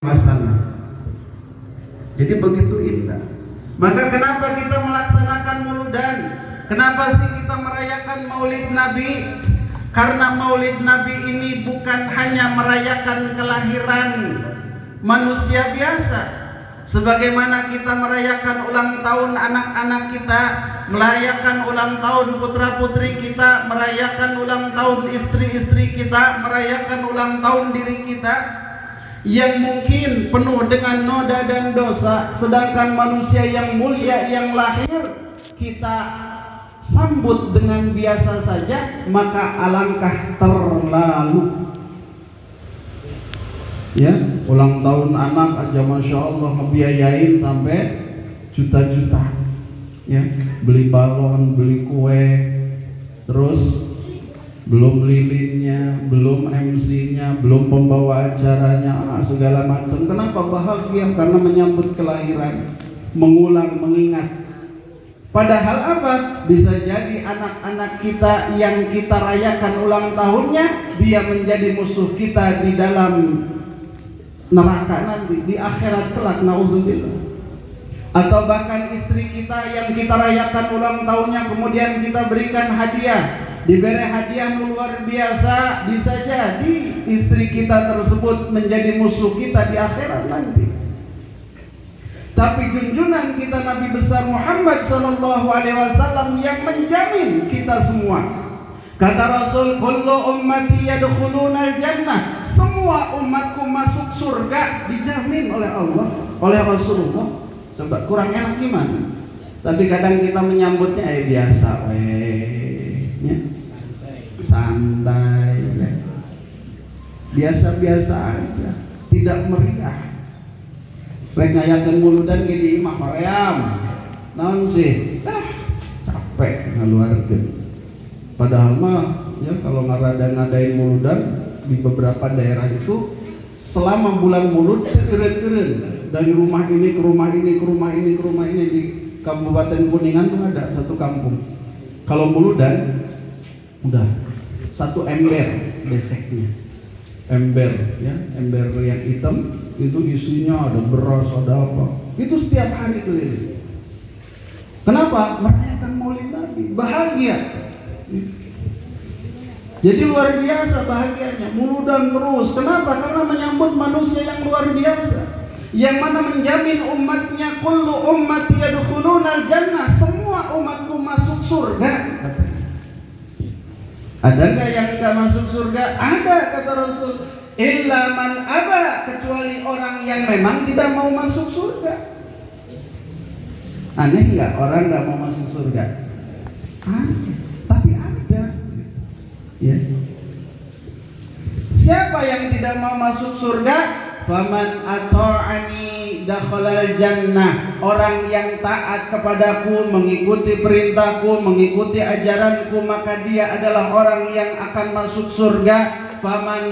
Wasana. Jadi begitu indah. Maka kenapa kita melaksanakan muludan? Kenapa sih kita merayakan Maulid Nabi? Karena Maulid Nabi ini bukan hanya merayakan kelahiran manusia biasa. Sebagaimana kita merayakan ulang tahun anak-anak kita, merayakan ulang tahun putra-putri kita, merayakan ulang tahun istri-istri kita, merayakan ulang tahun diri kita yang mungkin penuh dengan noda dan dosa, sedangkan manusia yang mulia yang lahir kita sambut dengan biasa saja, maka alangkah terlalu. Ya, ulang tahun anak aja Masya Allah ngebiayain sampai juta-juta. Ya, beli balon, beli kue, terus belum lilinnya, belum MC-nya, belum pembawa acaranya, segala macam. Kenapa bahagia? Karena menyambut kelahiran, mengulang, mengingat. Padahal apa? Bisa jadi anak-anak kita yang kita rayakan ulang tahunnya, dia menjadi musuh kita di dalam neraka nanti, di akhirat kelak, naudzubillah. Atau bahkan istri kita yang kita rayakan ulang tahunnya, kemudian kita berikan hadiah, diberi hadiah luar biasa, bisa jadi istri kita tersebut menjadi musuh kita di akhirat nanti. Tapi junjungan kita Nabi besar Muhammad SAW yang menjamin kita semua. Kata Rasul, kullu ummati yadkhulunal jannah, semua umatku masuk surga, dijamin oleh Allah, oleh Rasulullah. Coba kurang enak gimana? Tapi kadang kita menyambutnya biasa, ya. Santai, ya. Biasa-biasa aja, tidak meriah. Rek ngayakeun muludan ge di imah hoream. Naon sih? Capek ngaluarkeun. Padahal mah ya kalau ngadain muludan di beberapa daerah itu selama bulan mulud eureun-eureun dari rumah ini ke rumah ini ke rumah ini ke rumah ini. Di Kabupaten Kuningan tuh ada satu kampung. Kalau muludan udah satu ember beseknya. Ember ya, ember yang hitam itu isinya ada beras, ada apa. Itu setiap hari keliling. Kenapa? Merayakan Maulid Nabi, bahagia. Jadi luar biasa bahagianya, muludan terus. Kenapa? Karena menyambut manusia yang luar biasa, yang mana menjamin umatnya, kullu ummati yadkhulunal jannah, semua umatku masuk surga. Ada nggak yang nggak masuk surga? Ada, kata Rasul. Illa man aba, kecuali orang yang memang tidak mau masuk surga. Aneh nggak orang nggak mau masuk surga? Tapi ada. Ya. Siapa yang tidak mau masuk surga? Faman ata'ani dakhalal jannah. Orang yang taat kepadaku, mengikuti perintahku, mengikuti ajaranku, maka dia adalah orang yang akan masuk surga. Faman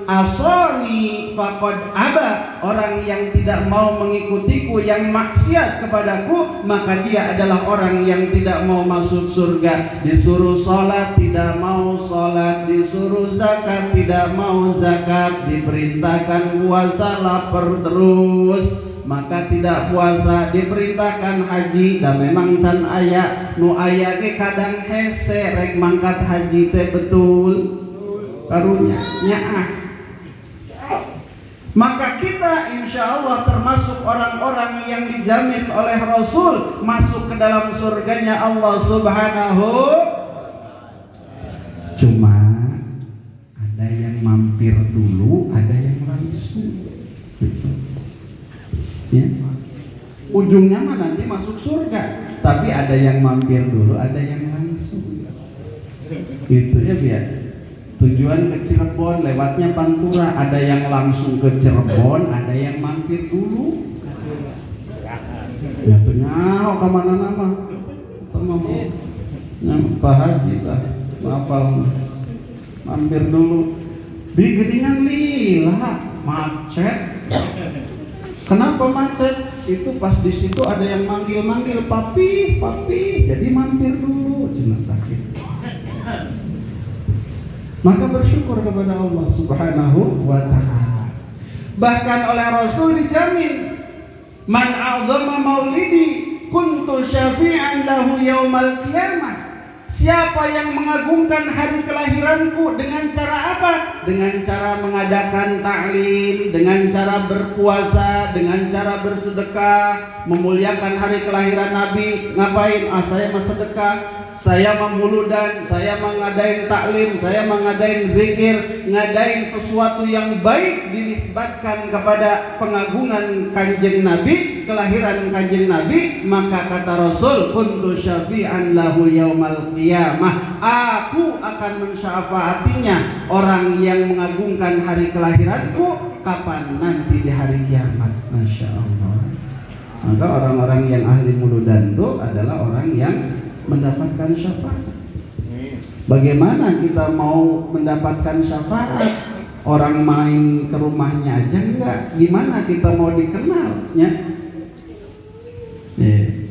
asoni faqad aba. Orang yang tidak mau mengikutiku, yang maksiat kepadaku, maka dia adalah orang yang tidak mau masuk surga. Disuruh sholat tidak mau sholat, disuruh zakat tidak mau zakat, diperintahkan puasa lapar terus maka tidak puasa, diperintahkan haji dan memang can aya nu aya ge kadang hese rek mangkat haji teh betul karunya nyaah. Maka kita insya Allah termasuk orang-orang yang dijamin oleh Rasul masuk ke dalam surganya Allah Subhanahu. Cuma ada yang mampir dulu, ada yang langsung gitu. Ya. Ujungnya mah nanti masuk surga, tapi ada yang mampir dulu, ada yang langsung. Gitu ya biar. Tujuan ke Cirebon, lewatnya Pantura, ada yang langsung ke Cirebon, ada yang mampir dulu. Ya tuh nyaho ke mana nama? Tengah mau Pak Haji lah, apal mampir dulu. Di Gedingan lila macet. Kenapa macet? Itu pas di situ ada yang manggil-manggil papi, papi, jadi mampir dulu. Maka bersyukur kepada Allah Subhanahu wa ta'ala. Bahkan oleh Rasul dijamin, man a'zama maulidi kuntu syafi'an lahu yaumal qiyamah. Siapa yang mengagungkan hari kelahiranku dengan cara apa? Dengan cara mengadakan taklim, dengan cara berpuasa, dengan cara bersedekah, memuliakan hari kelahiran Nabi. Ngapain? Saya mau sedekah, saya memuludan, saya mengadain taklim, saya mengadain zikir, ngadain sesuatu yang baik dinisbatkan kepada pengagungan Kanjeng Nabi, kelahiran Kanjeng Nabi. Maka kata Rasul, kuntu syafi'an lahu yaumal qiyamah, aku akan mensyafaatinya orang yang mengagungkan hari kelahiranku kapan? Nanti di hari kiamat. Masya Allah. Maka orang-orang yang ahli muludan itu adalah orang yang mendapatkan syafaat. Bagaimana kita mau mendapatkan syafaat? Orang main ke rumahnya aja enggak, gimana kita mau dikenal?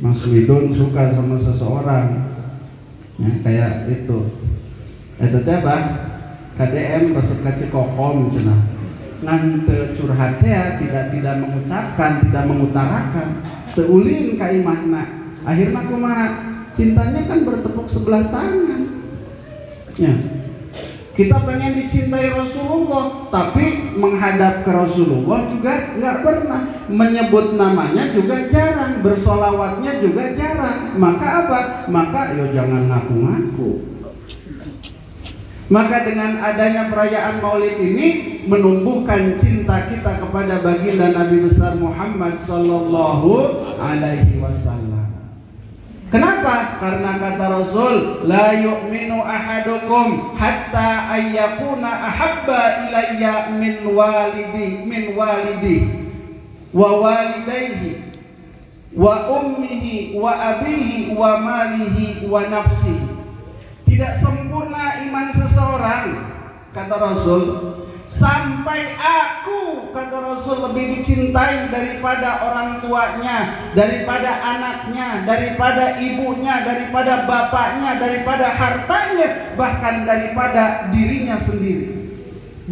Mas Widun suka sama seseorang, kayak itu apa? KDM resep kacikokom cenah. Ngan curhatnya tidak mengucapkan, tidak mengutarakan, teulin ka imahna. Akhirnya kumaha? Cintanya kan bertepuk sebelah tangan. Kita pengen dicintai Rasulullah, tapi menghadap ke Rasulullah juga nggak pernah, menyebut namanya juga jarang, bersolawatnya juga jarang. Maka apa? Maka jangan ngaku-ngaku. Maka dengan adanya perayaan Maulid ini menumbuhkan cinta kita kepada baginda Nabi besar Muhammad sallallahu alaihi wasallam. Kenapa? Karena kata Rasul, la yu'minu ahadukum hatta ayyakuna ahabba ilayya min walidi wa walidayhi wa ummihi wa abihi wa malihi wa nafsihi. Tidak sempurna iman seseorang, kata Rasul, sampai aku, kata Rasul, lebih dicintai daripada orang tuanya, daripada anaknya, daripada ibunya, daripada bapaknya, daripada hartanya, bahkan daripada dirinya sendiri.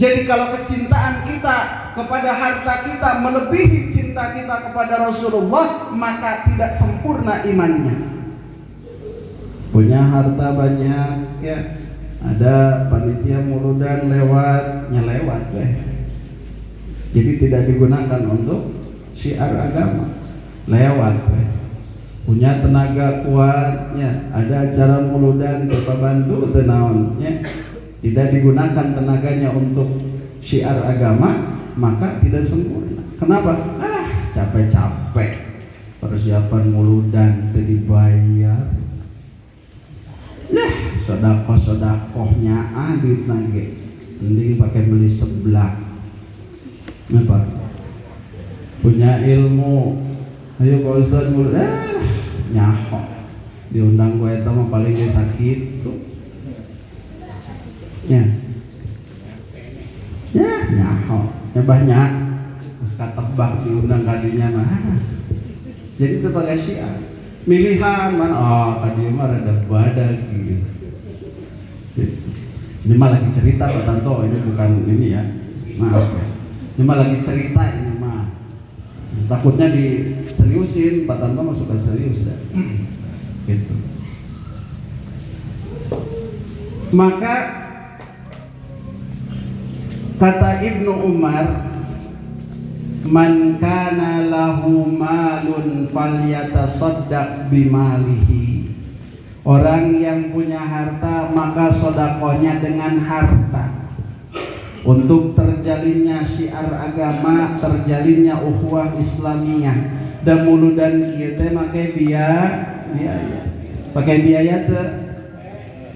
Jadi kalau kecintaan kita kepada harta kita melebihi cinta kita kepada Rasulullah, maka tidak sempurna imannya. Punya harta banyak, ada panitia muludan nyelewat jadi tidak digunakan untuk syiar agama, lewat punya tenaga kuatnya, ada acara muludan kita bantu tenaonnya, tidak digunakan tenaganya untuk syiar agama, maka tidak sempurna. Kenapa? Capek-capek persiapan muludan tidak dibayar, sodakohnya duit nage, mending pakai beli seblak. Kenapa? Punya ilmu, ayo Pak Ustaz mulut, nyaho diundang gue itu mah paling dia sakit tuh, nyaho banyak, terus katebak diundang kadinya mah, jadi itu pakai syiar. Milihan mana? Kadinya mah rada badak gitu. Ini mah lagi cerita Pak Tanto, ini bukan ini ya, maaf ya. Ini mah lagi cerita ini mah. Takutnya diseriusin, Pak Tanto mah suka serius ya. Gitu. Maka kata Ibnu Umar, man kana lahu malun falyatasaddaq bimalihi. Orang yang punya harta maka sodakohnya dengan harta. Untuk terjalinnya syiar agama, terjalinnya ukhuwah Islamiyah. Dan muludan kita pakai biaya. Pakai biaya teh.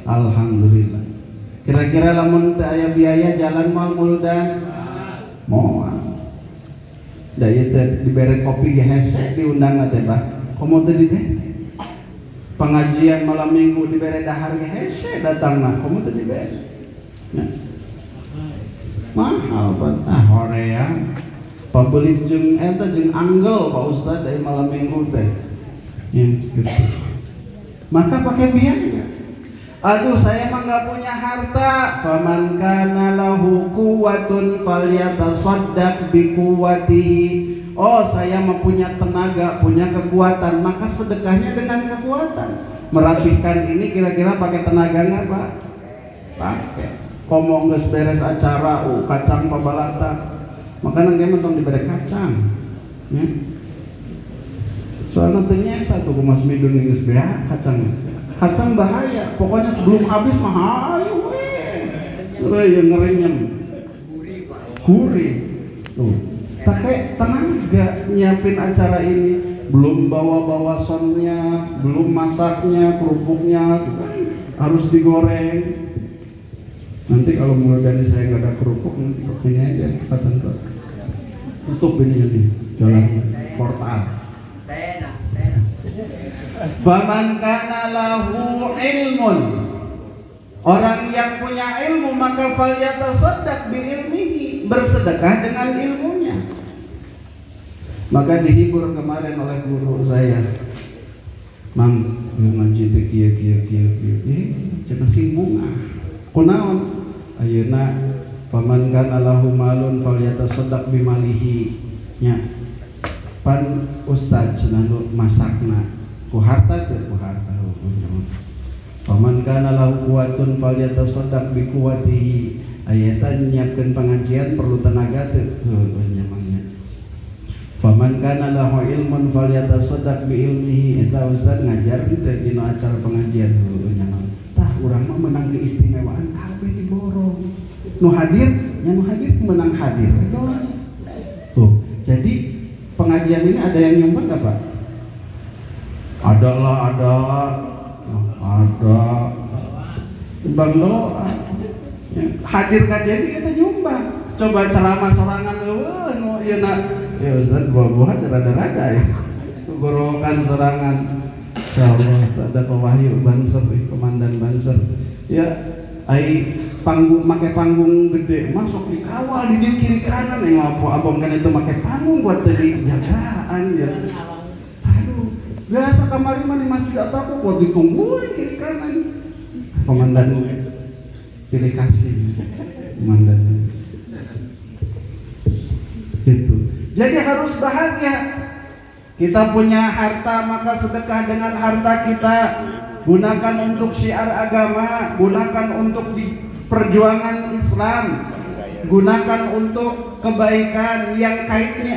Alhamdulillah. Kira-kira lamun teu aya biaya jalan mal muludan? Moal. Da ieu teh dibere kopi ge hese diundang teh Pak. Komo teh dibere. Pengajian malam minggu dibere dahar ge hese datangna, komo teh dibere. Mahal Pak. Horeang. Pabeli jeung eta jeung anggel Pak Ustaz dari malam minggu teh. Gitu. Maka pakai biaya. Aduh saya mah nggak punya harta, faman kana lahu quwwatun falyatasaddaq biquwwatihi. Oh, saya mempunyai tenaga, punya kekuatan, maka sedekahnya dengan kekuatan. Merapihkan ini kira-kira pakai tenaga nggak, Pak? Pakai. Komong geus beres acara, kacang pabalata. Makanan kayak nonton diberi kacang. Ya. Soalnya ternyata satu Mas Midun geus beha kacang. Kacang bahaya, pokoknya sebelum habis mah ayo weh yang ngerenyem gurih tuh, pakai tenaga nyiapin acara ini, belum bawa sonnya, belum masaknya, kerupuknya harus digoreng. Nanti kalau mulai dari saya nggak ada kerupuk, nanti ini aja kata tutup ini jalan portal. Faman kana lahu ilmun, orang yang punya ilmu maka falyatasaddaq bi ilmihi, bersedekah dengan ilmunya. Maka dihibur kemarin oleh guru saya, Mang ngaji teh kieu cenah singgung kunaon ayeuna faman kana lahu malun falyatasaddaq bi malihi nya pan ustaz cenah masakna ku harta teu ku harta hukumnya. Paman kana lahu quwwatun falyatasaddaq bi quwwatihi. Ayatan nyiapkeun pengajian perlu tenaga teu? Heuh nyamangnya. Faman kana lahu ilmun falyatasaddaq bi ilmihi. Eta ustaz ngajar teh dina acara pengajian heuh nyamang. Tah urang mah menang keistimewaan kabeh diborong. Nu hadir nya nu hadir menang hadir doang. Tuh, jadi pengajian ini ada yang nyumbang enggak, Pak? Ada Bang doa hadir kajian kita nyumbang. Coba ceramah sorangan nu ieu ya Ustaz buah-buahan rada-rada ya gorokan sorangan. Insyaallah ada Pak Wahyu Banser, komandan Banser ya, ai panggung make panggung gede masuk dikawal di kiri kanan yang abang kan itu make panggung buat tadi jagaan ya. Biasa kamari mah di masjid atau buat ditungguin kiri kanan. Komandan pilih kasih komandan. Gitu. Jadi harus bahagia. Kita punya harta maka sedekah dengan harta kita. Gunakan untuk syiar agama, gunakan untuk di perjuangan Islam, gunakan untuk kebaikan yang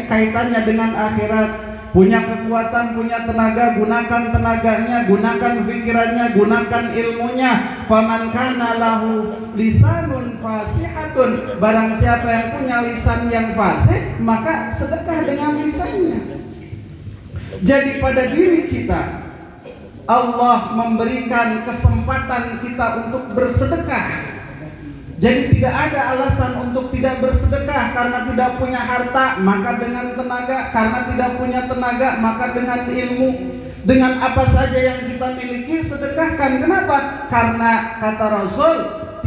kaitannya dengan akhirat. Punya kekuatan, punya tenaga, gunakan tenaganya, gunakan pikirannya, gunakan ilmunya. Faman kana lahu lisanun fasihatun, barang siapa yang punya lisan yang fasih, maka sedekah dengan lisannya. Jadi pada diri kita Allah memberikan kesempatan kita untuk bersedekah. Jadi tidak ada alasan untuk tidak bersedekah. Karena tidak punya harta maka dengan tenaga, karena tidak punya tenaga maka dengan ilmu. Dengan apa saja yang kita miliki sedekahkan. Kenapa? Karena kata Rasul,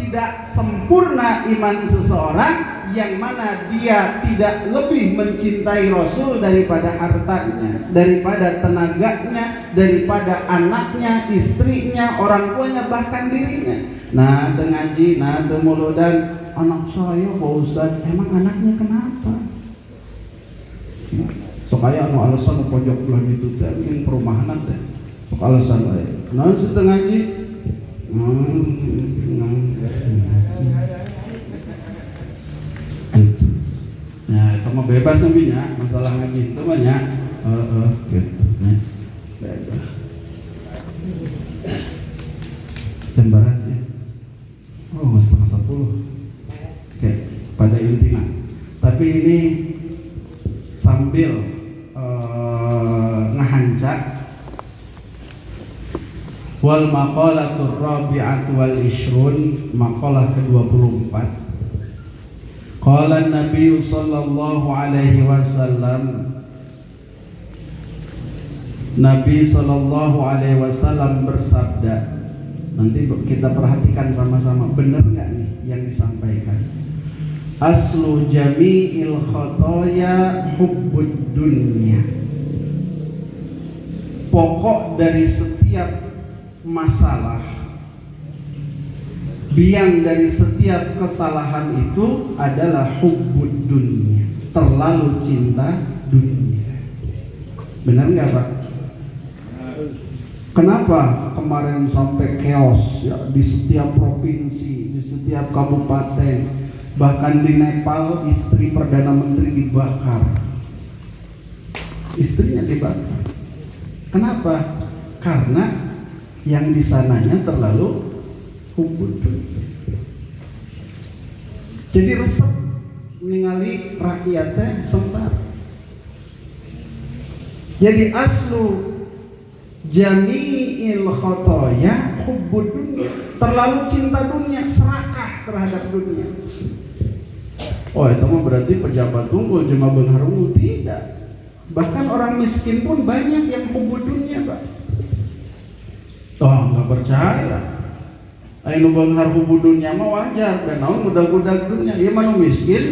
tidak sempurna iman seseorang yang mana dia tidak lebih mencintai Rasul daripada hartanya, daripada tenaganya, daripada anaknya, istrinya, orang tuanya, bahkan dirinya. Nah, ngaji, nah muludan anak saya Pak Ustaz, emang anaknya kenapa? Sok aya anu alasan pojok belah ditu teh yang perumahan teh. Sok alasan aya. Naon setengah ngaji? Nah, itu mah bebas namanya masalah ngaji itu mah nya. Gitu. Bebas. Jam baras ya. Oh, 9:30. Oke, pada intinya. Tapi ini sambil ngahancak wal maqalatur rabi'atu wal ishrun, maqalah ke-24. Qala Nabi sallallahu alaihi wasallam, Nabi sallallahu alaihi wasallam bersabda. Nanti kita perhatikan sama-sama, benar nggak nih yang disampaikan? Aslu jami'il khotoya hubbud dunya. Pokok dari setiap masalah biang dari setiap kesalahan itu adalah hubbud dunia, terlalu cinta dunia. Benar nggak Pak? Kenapa kemarin sampai chaos ya, di setiap provinsi, di setiap kabupaten, bahkan di Nepal istri Perdana Menteri dibakar, istrinya dibakar. Kenapa? Karena yang di sananya terlalu hubbud dunia. Jadi resep ningali rakyatnya sengsara. Jadi aslu jami'il khotoya hubbud dunia, terlalu cinta dunia, serakah terhadap dunia. Oh itu mah berarti pejabat unggul cuma beunghar unggul. Tidak, bahkan orang miskin pun banyak yang hubbud dunia Pak. Oh nggak percaya, ayo beunghar hubbud dunia mah wajar, dan naon budak-budak dunia. Ieu mah miskin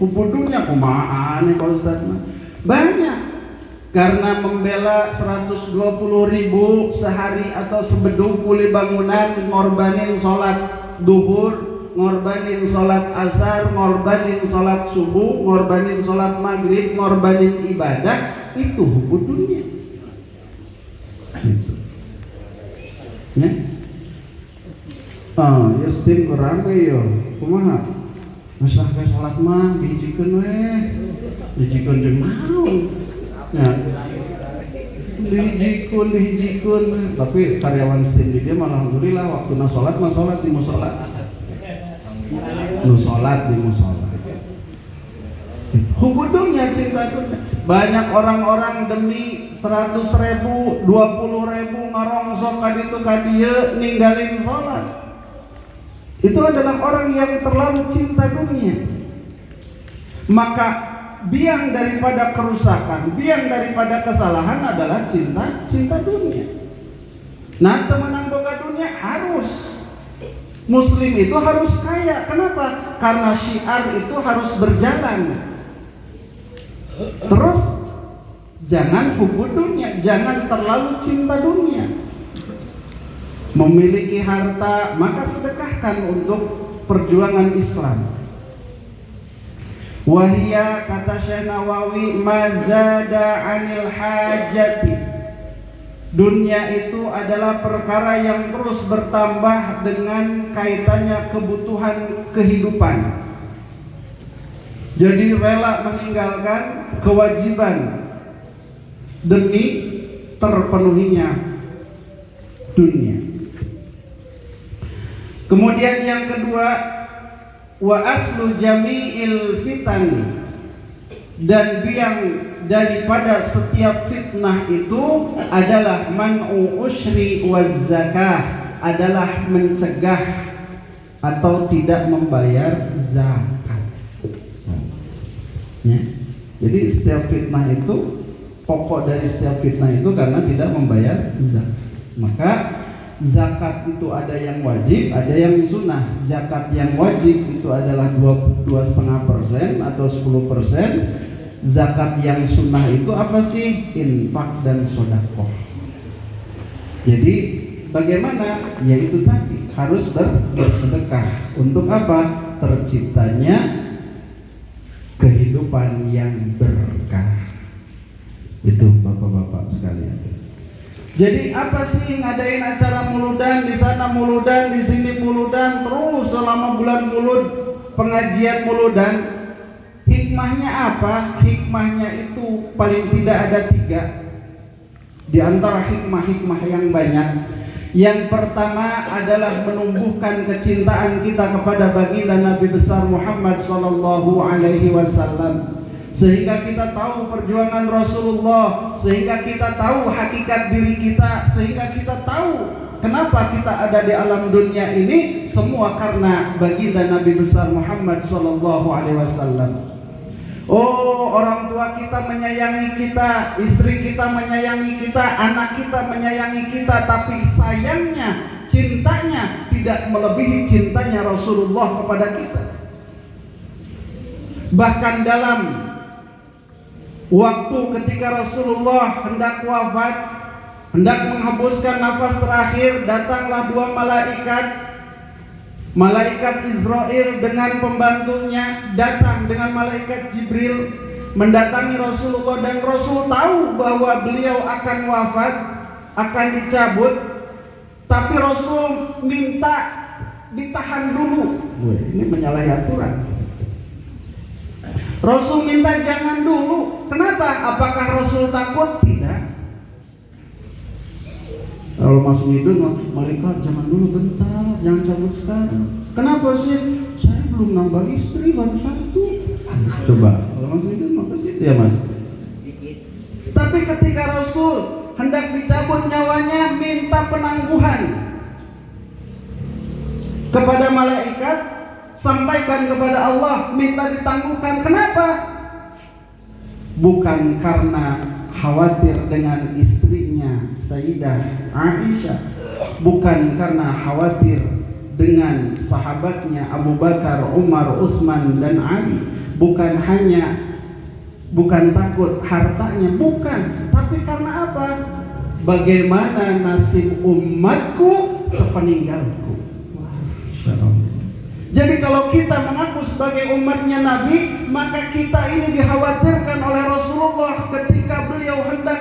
hubbud dunia kumaha aneh Pak Ustaz mah. Banyak. Karena membela 120.000 sehari atau sebedung kuli bangunan, ngorbanin sholat duhur, ngorbanin sholat asar, ngorbanin sholat subuh, ngorbanin sholat maghrib, ngorbanin ibadah, itu hubbud dunia. Gitu. Ya? Ya sting kurang yo, kumaha? Masa ke sholat mah dijikeun we, dijikeun jeung naon? Ya, dihijikun, tapi karyawan sendiri dia malah alhamdulillah waktu sholat mah sholat di musola, sholat di musola. Hubbud dunia, cinta dunia. Banyak orang-orang demi 100.000, 20.000 ngarongsok kaditu kadieu ninggalin sholat. Itu adalah orang yang terlalu cinta dunia. Maka biang daripada kerusakan, biang daripada kesalahan adalah cinta dunia. Nah, temenang boga dunia harus. Muslim itu harus kaya. Kenapa? Karena syiar itu harus berjalan. Terus jangan hubbud dunia, jangan terlalu cinta dunia. Memiliki harta, maka sedekahkan untuk perjuangan Islam. Wahia, kata Syekh Nawawi, mazada anil hajati. Dunia itu adalah perkara yang terus bertambah dengan kaitannya kebutuhan kehidupan. Jadi rela meninggalkan kewajiban demi terpenuhinya dunia. Kemudian yang kedua, wa aslu jami'il fitan, dan biang daripada setiap fitnah itu adalah man'u usyri waz zakah, adalah mencegah atau tidak membayar zakat. Ya. Jadi setiap fitnah itu, pokok dari setiap fitnah itu karena tidak membayar zakat. Maka zakat itu ada yang wajib, ada yang sunnah. Zakat yang wajib itu adalah 2,5% atau 10%. Zakat yang sunnah itu apa sih? Infak dan sedekah. Jadi bagaimana? Yaitu tadi harus bersedekah. Untuk apa? Terciptanya kehidupan yang berkah. Itu bapak-bapak sekalian. Jadi apa sih ngadain acara muludan, di sana muludan, di sini muludan, terus selama bulan mulud, pengajian muludan? Hikmahnya apa? Hikmahnya itu paling tidak ada 3. Di antara hikmah-hikmah yang banyak. Yang pertama adalah menumbuhkan kecintaan kita kepada baginda Nabi besar Muhammad SAW. Sehingga kita tahu perjuangan Rasulullah, sehingga kita tahu hakikat diri kita, sehingga kita tahu kenapa kita ada di alam dunia ini, semua karena baginda Nabi besar Muhammad SAW. Oh, orang tua kita menyayangi kita, istri kita menyayangi kita, anak kita menyayangi kita, tapi sayangnya, cintanya tidak melebihi cintanya Rasulullah kepada kita. Bahkan dalam waktu ketika Rasulullah hendak wafat, hendak menghembuskan nafas terakhir, datanglah 2 malaikat Malaikat Israel dengan pembantunya datang dengan malaikat Jibril mendatangi Rasulullah, dan Rasul tahu bahwa beliau akan wafat, akan dicabut, tapi Rasul minta ditahan dulu. Ini menyalahi aturan. Rasul minta jangan dulu. Kenapa? Apakah Rasul takut? Tidak. Kalau masuk hidup, malaikat jangan dulu, bentar, jangan cabut sekarang. Kenapa sih? Saya belum nambah istri, baru satu. Coba, kalau masuk hidup maka situ ya mas. Tapi ketika Rasul hendak dicabut nyawanya, minta penangguhan kepada malaikat, sampaikan kepada Allah, minta ditangguhkan. Kenapa? Bukan karena khawatir dengan istrinya Sayyidah Aisyah, bukan karena khawatir dengan sahabatnya Abu Bakar, Umar, Utsman dan Ali, bukan takut hartanya, bukan, tapi karena apa? Bagaimana nasib umatku sepeninggalku. Jadi kalau kita mengaku sebagai umatnya Nabi, maka kita ini dikhawatirkan oleh Rasulullah ketika beliau hendak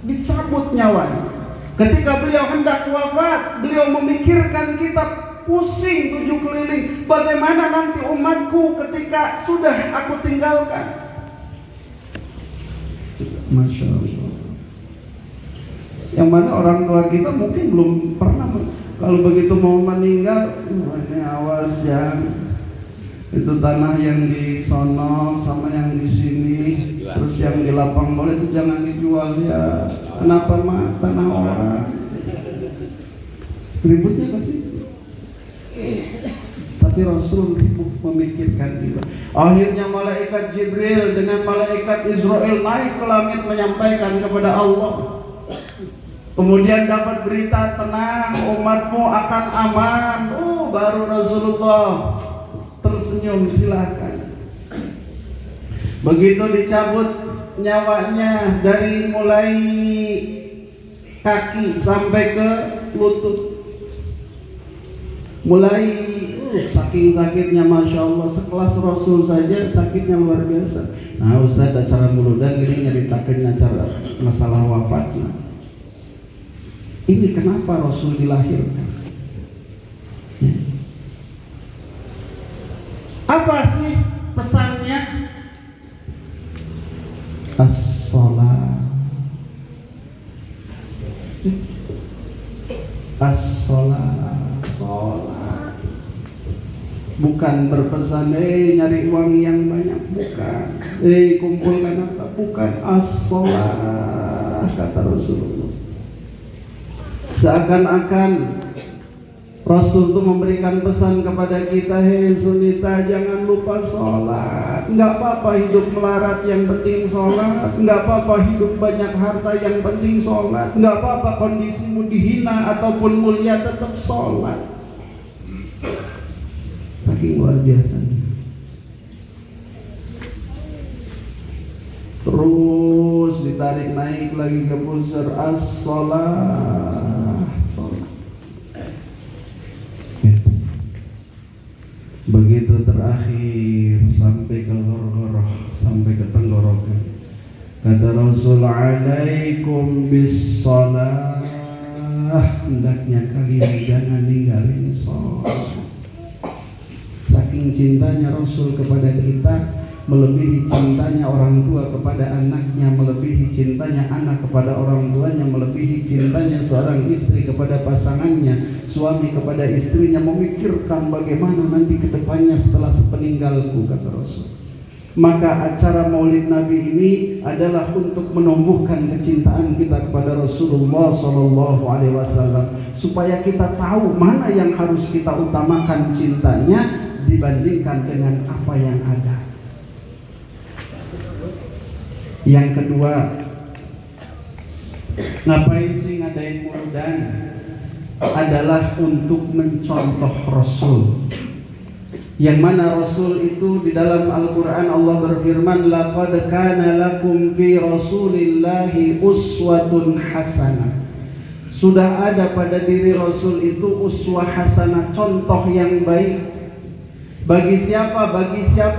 dicabut nyawanya. Ketika beliau hendak wafat, beliau memikirkan kita pusing 7 keliling. Bagaimana nanti umatku ketika sudah aku tinggalkan? Masya Allah. Yang mana orang tua kita mungkin belum pernah, kalau begitu mau meninggal, ini awas ya, itu tanah yang di sono sama yang di sini, terus yang di lapang boleh itu jangan dijual ya. Kenapa mah tanah orang? Ributnya ke situ. Tapi Rasul memikirkan itu. Akhirnya malaikat Jibril dengan malaikat Israel naik ke langit menyampaikan kepada Allah. Kemudian dapat berita, tenang, umatmu akan aman. Oh, baru Rasulullah tersenyum, silakan. Begitu dicabut nyawanya dari mulai kaki sampai ke lutut, mulai saking sakitnya, masya Allah, sekelas Rasul saja sakitnya luar biasa. Nah, Ustaz acara muludan ini nyeritakan acara masalah wafatnya. Ini kenapa Rasul dilahirkan? Apa sih pesannya? As-salat. As-salat. Salat. Bukan berpesan, nyari uang yang banyak, bukan. Kumpulkan harta, bukan. As-salat, kata Rasulullah. Seakan-akan Rasul itu memberikan pesan kepada kita, hei sunita, jangan lupa sholat. Enggak apa-apa hidup melarat, yang penting sholat. Enggak apa-apa hidup banyak harta, yang penting sholat. Enggak apa-apa kondisimu dihina ataupun mulia, tetap sholat. Saking luar biasanya. Terus ditarik naik lagi ke pusar, as-sholat. Begitu terakhir sampai ke gorgoroh, sampai ke tenggorokan. Kata Rasul, alaikum bis shalah. Hendaknya kalian jangan ninggalin sholat. Saking cintanya Rasul kepada kita, melebihi cintanya orang tua kepada anaknya, melebihi cintanya anak kepada orang tuanya, melebihi cintanya seorang istri kepada pasangannya, suami kepada istrinya, memikirkan bagaimana nanti ke depannya setelah sepeninggalku, kata Rasul. Maka acara Maulid Nabi ini adalah untuk menumbuhkan kecintaan kita kepada Rasulullah SAW, supaya kita tahu mana yang harus kita utamakan cintanya dibandingkan dengan apa yang ada. Yang kedua, ngapain sih ngadain muludan? Adalah untuk mencontoh Rasul. Yang mana Rasul itu di dalam Al-Quran Allah berfirman, laqad kana lakum fi Rasulillahi uswatun hasanah. Sudah ada pada diri Rasul itu uswah hasanah, contoh yang baik. Bagi siapa? Bagi siapa